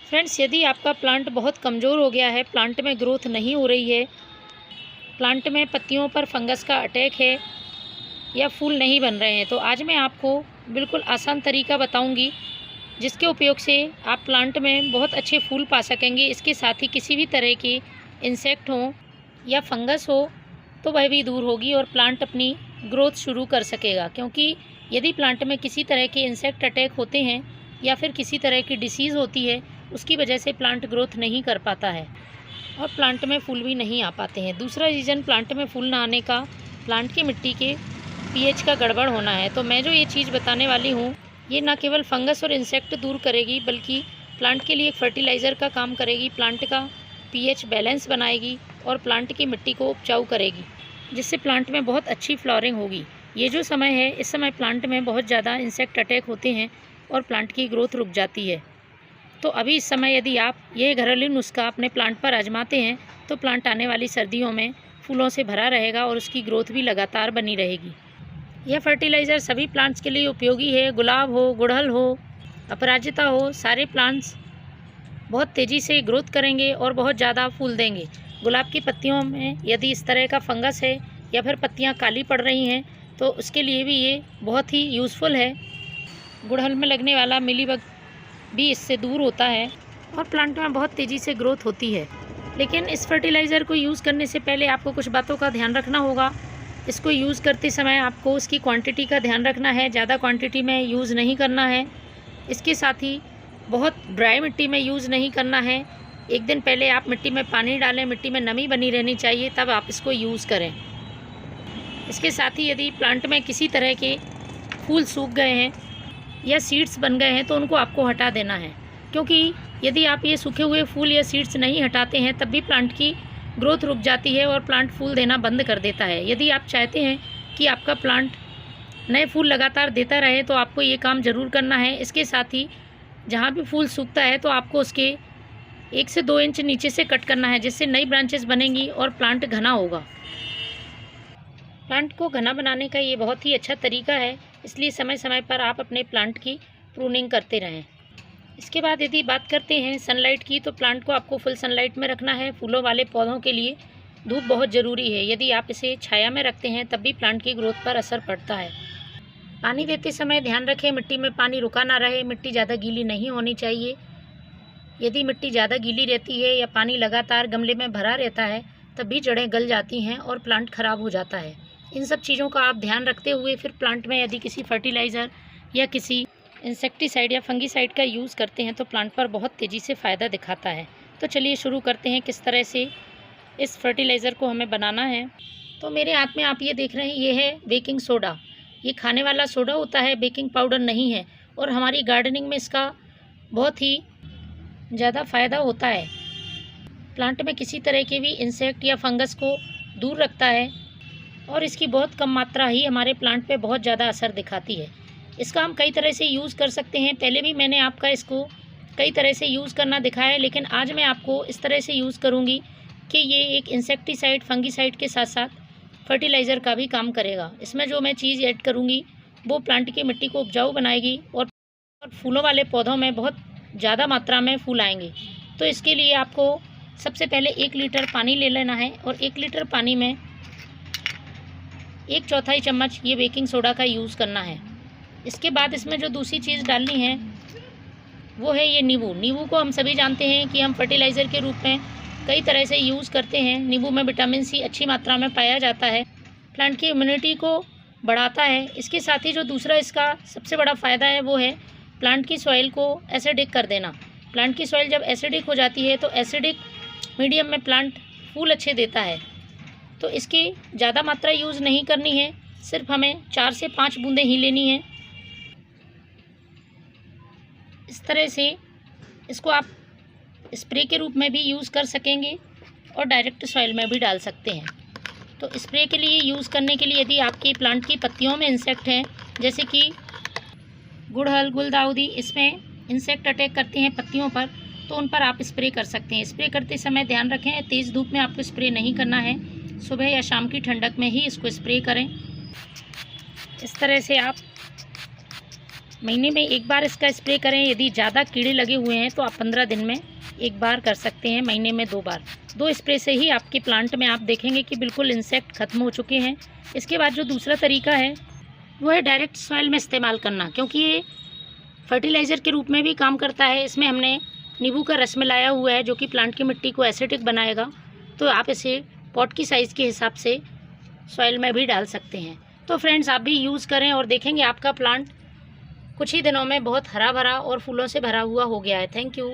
Friends, यदि आपका plant बहुत कमज़ोर हो गया है, प्लांट में ग्रोथ नहीं हो रही है, प्लांट में पत्तियों पर फंगस का अटैक है या फूल नहीं बन रहे हैं, तो आज मैं आपको बिल्कुल आसान तरीका बताऊंगी जिसके उपयोग से आप प्लांट में बहुत अच्छे फूल पा सकेंगे। इसके साथ ही किसी भी तरह के इंसेक्ट हो या फंगस हो तो वह भी दूर होगी और प्लांट अपनी ग्रोथ शुरू कर सकेगा। क्योंकि यदि प्लांट में किसी तरह के इंसेक्ट अटैक होते हैं या फिर किसी तरह की डिसीज़ होती है, उसकी वजह से प्लांट ग्रोथ नहीं कर पाता है और प्लांट में फूल भी नहीं आ पाते हैं। दूसरा रीज़न प्लांट में फूल ना आने का प्लांट की मिट्टी के पीएच का गड़बड़ होना है। तो मैं जो ये चीज़ बताने वाली हूँ, ये ना केवल फंगस और इंसेक्ट दूर करेगी बल्कि प्लांट के लिए एक फर्टिलाइज़र का काम करेगी, प्लांट का पीएच बैलेंस बनाएगी और प्लांट की मिट्टी को उपजाऊ करेगी, जिससे प्लांट में बहुत अच्छी फ्लावरिंग होगी। ये जो समय है, इस समय प्लांट में बहुत ज़्यादा इंसेक्ट अटैक होते हैं और प्लांट की ग्रोथ रुक जाती है। तो अभी इस समय यदि आप ये घरेलू नुस्खा अपने प्लांट पर आजमाते हैं तो प्लांट आने वाली सर्दियों में फूलों से भरा रहेगा और उसकी ग्रोथ भी लगातार बनी रहेगी। यह फर्टिलाइज़र सभी प्लांट्स के लिए उपयोगी है। गुलाब हो, गुड़हल हो, अपराजिता हो, सारे प्लांट्स बहुत तेज़ी से ग्रोथ करेंगे और बहुत ज़्यादा फूल देंगे। गुलाब की पत्तियों में यदि इस तरह का फंगस है या फिर पत्तियाँ काली पड़ रही हैं तो उसके लिए भी ये बहुत ही यूज़फुल है। गुड़हल में लगने वाला मिलीबग भी इससे दूर होता है और प्लांट में बहुत तेज़ी से ग्रोथ होती है। लेकिन इस फर्टिलाइज़र को यूज़ करने से पहले आपको कुछ बातों का ध्यान रखना होगा। इसको यूज़ करते समय आपको उसकी क्वांटिटी का ध्यान रखना है, ज़्यादा क्वांटिटी में यूज़ नहीं करना है। इसके साथ ही बहुत ड्राई मिट्टी में यूज़ नहीं करना है। एक दिन पहले आप मिट्टी में पानी डालें, मिट्टी में नमी बनी रहनी चाहिए, तब आप इसको यूज़ करें। इसके साथ ही यदि प्लांट में किसी तरह के फूल सूख गए हैं या सीड्स बन गए हैं तो उनको आपको हटा देना है, क्योंकि यदि आप ये सूखे हुए फूल या सीड्स नहीं हटाते हैं तब भी प्लांट की ग्रोथ रुक जाती है और प्लांट फूल देना बंद कर देता है। यदि आप चाहते हैं कि आपका प्लांट नए फूल लगातार देता रहे तो आपको ये काम ज़रूर करना है। इसके साथ ही जहाँ भी फूल सूखता है तो आपको उसके 1 से 2 इंच नीचे से कट करना है, जिससे नई ब्रांचेस बनेंगी और प्लांट घना होगा। प्लांट को घना बनाने का ये बहुत ही अच्छा तरीका है, इसलिए समय समय पर आप अपने प्लांट की प्रूनिंग करते रहें। इसके बाद यदि बात करते हैं सनलाइट की, तो प्लांट को आपको फुल सनलाइट में रखना है। फूलों वाले पौधों के लिए धूप बहुत ज़रूरी है। यदि आप इसे छाया में रखते हैं तब भी प्लांट की ग्रोथ पर असर पड़ता है। पानी देते समय ध्यान रखें मिट्टी में पानी रुका ना रहे, मिट्टी ज़्यादा गीली नहीं होनी चाहिए। यदि मिट्टी ज़्यादा गीली रहती है या पानी लगातार गमले में भरा रहता है तब भी जड़ें गल जाती हैं और प्लांट खराब हो जाता है। इन सब चीज़ों का आप ध्यान रखते हुए फिर प्लांट में यदि किसी फर्टिलाइज़र या किसी इंसेक्टिसाइड या फंगीसाइड का यूज़ करते हैं तो प्लांट पर बहुत तेज़ी से फ़ायदा दिखाता है। तो चलिए शुरू करते हैं किस तरह से इस फर्टिलाइज़र को हमें बनाना है। तो मेरे हाथ में आप ये देख रहे हैं, ये है बेकिंग सोडा। ये खाने वाला सोडा होता है, बेकिंग पाउडर नहीं है, और हमारी गार्डनिंग में इसका बहुत ही ज़्यादा फ़ायदा होता है। प्लांट में किसी तरह के भी इंसेक्ट या फंगस को दूर रखता है और इसकी बहुत कम मात्रा ही हमारे प्लांट पे बहुत ज़्यादा असर दिखाती है। इसका हम कई तरह से यूज़ कर सकते हैं। पहले भी मैंने आपका इसको कई तरह से यूज़ करना दिखाया है, लेकिन आज मैं आपको इस तरह से यूज़ करूँगी कि ये एक इंसेक्टिसाइड फंगीसाइड के साथ साथ फर्टिलाइज़र का भी काम करेगा। इसमें जो मैं चीज़ ऐड करूँगी वो प्लांट की मिट्टी को उपजाऊ बनाएगी और फूलों वाले पौधों में बहुत ज़्यादा मात्रा में फूल आएंगे। तो इसके लिए आपको सबसे पहले 1 लीटर पानी ले लेना है और 1 लीटर पानी में 1/4 चम्मच ये बेकिंग सोडा का यूज़ करना है। इसके बाद इसमें जो दूसरी चीज़ डालनी है वो है ये नींबू। नींबू को हम सभी जानते हैं कि हम फर्टिलाइज़र के रूप में कई तरह से यूज़ करते हैं। नींबू में विटामिन सी अच्छी मात्रा में पाया जाता है, प्लांट की इम्यूनिटी को बढ़ाता है। इसके साथ ही जो दूसरा इसका सबसे बड़ा फ़ायदा है वो है प्लांट की सॉइल को एसिडिक कर देना। प्लांट की सॉइल जब एसिडिक हो जाती है तो एसिडिक मीडियम में प्लांट फूल अच्छे देता है। तो इसकी ज़्यादा मात्रा यूज़ नहीं करनी है, सिर्फ हमें 4 से 5 बूंदें ही लेनी है। इस तरह से इसको आप स्प्रे के रूप में भी यूज़ कर सकेंगे और डायरेक्ट सॉइल में भी डाल सकते हैं। तो स्प्रे के लिए यूज़ करने के लिए यदि आपकी प्लांट की पत्तियों में इंसेक्ट हैं, जैसे कि गुड़हल, गुलदाउदी, इसमें इंसेक्ट अटैक करते हैं पत्तियों पर, तो उन पर आप स्प्रे कर सकते हैं। स्प्रे करते समय ध्यान रखें तेज़ धूप में आपको स्प्रे नहीं करना है, सुबह या शाम की ठंडक में ही इसको स्प्रे करें। इस तरह से आप महीने में एक बार इसका स्प्रे करें। यदि ज़्यादा कीड़े लगे हुए हैं तो आप 15 दिन में एक बार कर सकते हैं, महीने में 2 बार। 2 स्प्रे से ही आपके प्लांट में आप देखेंगे कि बिल्कुल इंसेक्ट ख़त्म हो चुके हैं। इसके बाद जो दूसरा तरीका है वो है डायरेक्ट सॉइल में इस्तेमाल करना, क्योंकि ये फर्टिलाइज़र के रूप में भी काम करता है। इसमें हमने नींबू का रस मिलाया हुआ है जो कि प्लांट की मिट्टी को एसिडिक बनाएगा। तो आप इसे पॉट की साइज़ के हिसाब से सॉइल में भी डाल सकते हैं। तो फ्रेंड्स, आप भी यूज़ करें और देखेंगे आपका प्लांट कुछ ही दिनों में बहुत हरा भरा और फूलों से भरा हुआ हो गया है। Thank you.